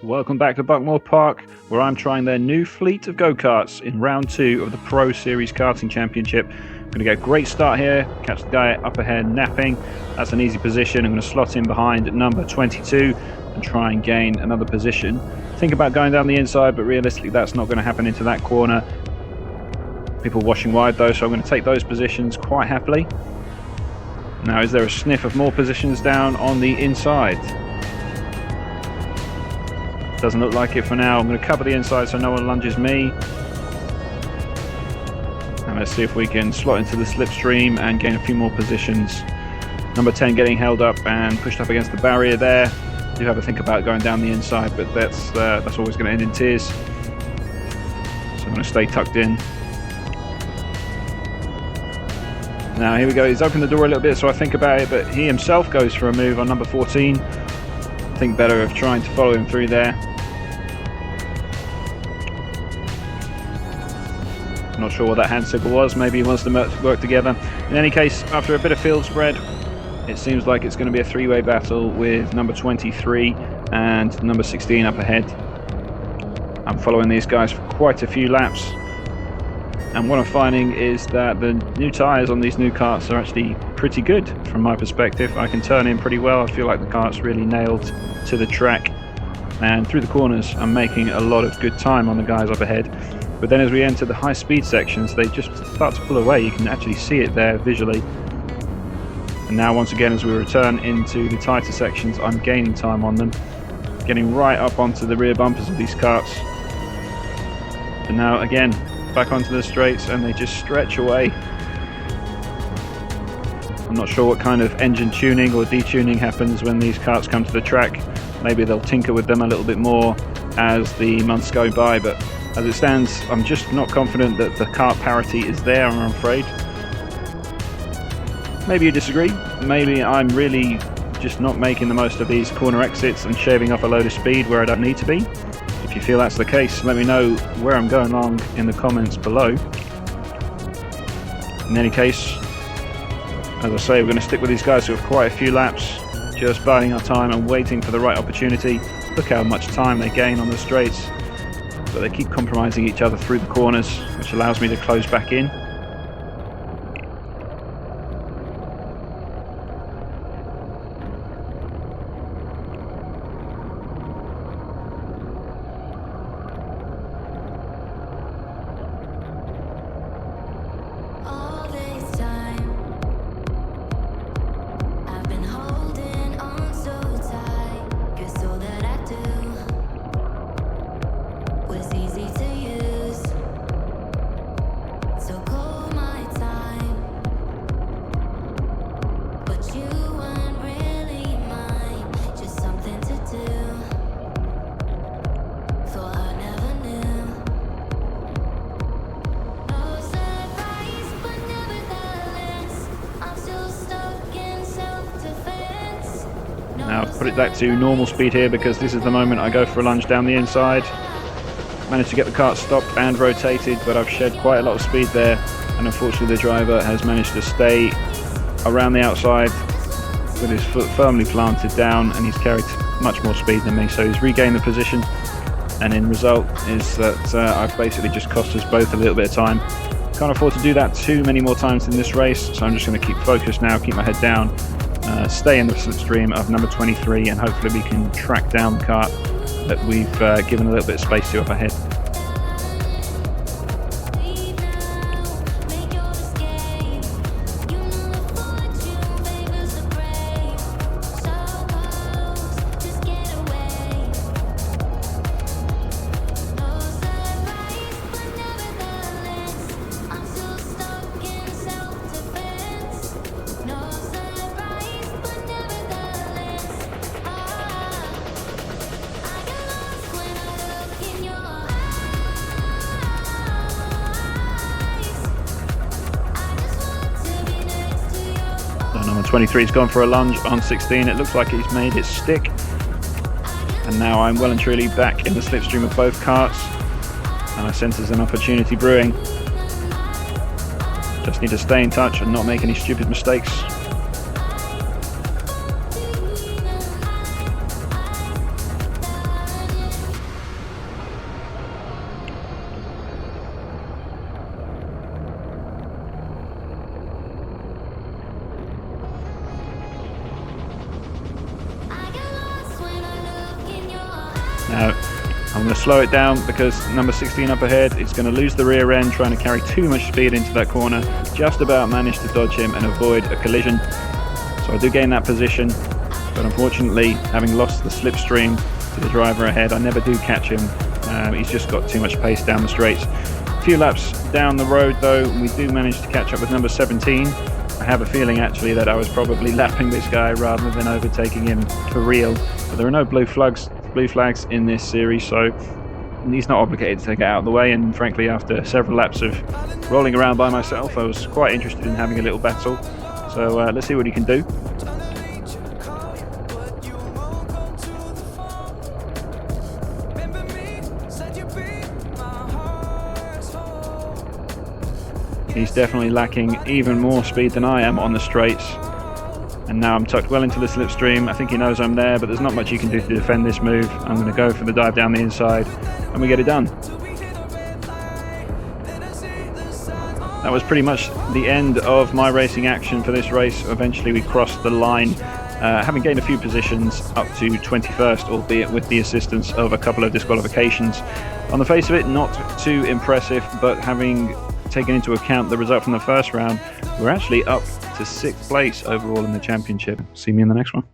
Welcome back to Buckmore Park, where I'm trying their new fleet of go-karts in round 2 of the Pro Series Karting Championship. I'm going to get a great start here, catch the guy up ahead napping. That's an easy position. I'm going to slot in behind number 22 and try and gain another position. Think about going down the inside, but realistically that's not going to happen into that corner. People washing wide though, so I'm going to take those positions quite happily. Now, is there a sniff of more positions down on the inside? Doesn't look like it for now. I'm going to cover the inside so no one lunges me. And let's see if we can slot into the slipstream and gain a few more positions. Number 10 getting held up and pushed up against the barrier there. Do have a think about going down the inside, but that's always going to end in tears. So I'm going to stay tucked in. Now here we go. He's opened the door a little bit, so I think about it, but he himself goes for a move on number 14. Think better of trying to follow him through there. Not sure what that hand signal was. Maybe he wants to work together. In any case, after a bit of field spread, it seems like it's going to be a three-way battle with number 23 and number 16 up ahead. I'm following these guys for quite a few laps, and what I'm finding is that the new tyres on these new karts are actually pretty good from my perspective. I can turn in pretty well. I feel like the kart's really nailed to the track, and through the corners I'm making a lot of good time on the guys up ahead. But then as we enter the high speed sections, they just start to pull away. You can actually see it there visually. And now once again, as we return into the tighter sections, I'm gaining time on them, getting right up onto the rear bumpers of these karts. And now again, back onto the straights, and they just stretch away. I'm not sure what kind of engine tuning or detuning happens when these karts come to the track. Maybe they'll tinker with them a little bit more as the months go by, but as it stands, I'm just not confident that the kart parity is there, I'm afraid. Maybe you disagree. Maybe I'm really just not making the most of these corner exits and shaving off a load of speed where I don't need to be. If you feel that's the case, let me know where I'm going wrong in the comments below. In any case, as I say, we're going to stick with these guys with quite a few laps, just biding our time and waiting for the right opportunity. Look how much time they gain on the straights, but they keep compromising each other through the corners, which allows me to close back in. Now I've put it back to normal speed here because this is the moment I go for a lunge down the inside. Managed to get the kart stopped and rotated, but I've shed quite a lot of speed there, and unfortunately the driver has managed to stay around the outside with his foot firmly planted down, and he's carried much more speed than me, so he's regained the position, and in result is that I've basically just cost us both a little bit of time. Can't afford to do that too many more times in this race, so I'm just going to keep focused now, keep my head down, stay in the slipstream of number 23, and hopefully we can track down the kart that we've given a little bit of space to up ahead. Number 23's gone for a lunge on 16. It looks like he's made it stick. And now I'm well and truly back in the slipstream of both karts. And I sense there's an opportunity brewing. Just need to stay in touch and not make any stupid mistakes. Now, I'm going to slow it down because number 16 up ahead is going to lose the rear end trying to carry too much speed into that corner. Just about managed to dodge him and avoid a collision. So I do gain that position, but unfortunately, having lost the slipstream to the driver ahead, I never do catch him. He's just got too much pace down the straights. A few laps down the road though, we do manage to catch up with number 17. I have a feeling actually that I was probably lapping this guy rather than overtaking him for real. But there are no blue flags in this series, so he's not obligated to get out of the way, and frankly after several laps of rolling around by myself I was quite interested in having a little battle. So let's see what he can do. He's definitely lacking even more speed than I am on the straights. And now I'm tucked well into the slipstream. I think he knows I'm there, but there's not much he can do to defend this move. I'm going to go for the dive down the inside, and we get it done. That was pretty much the end of my racing action for this race. Eventually we crossed the line, having gained a few positions up to 21st, albeit with the assistance of a couple of disqualifications. On the face of it, not too impressive, but having taken into account the result from the first round, we're actually up to 6th place overall in the championship. See me in the next one.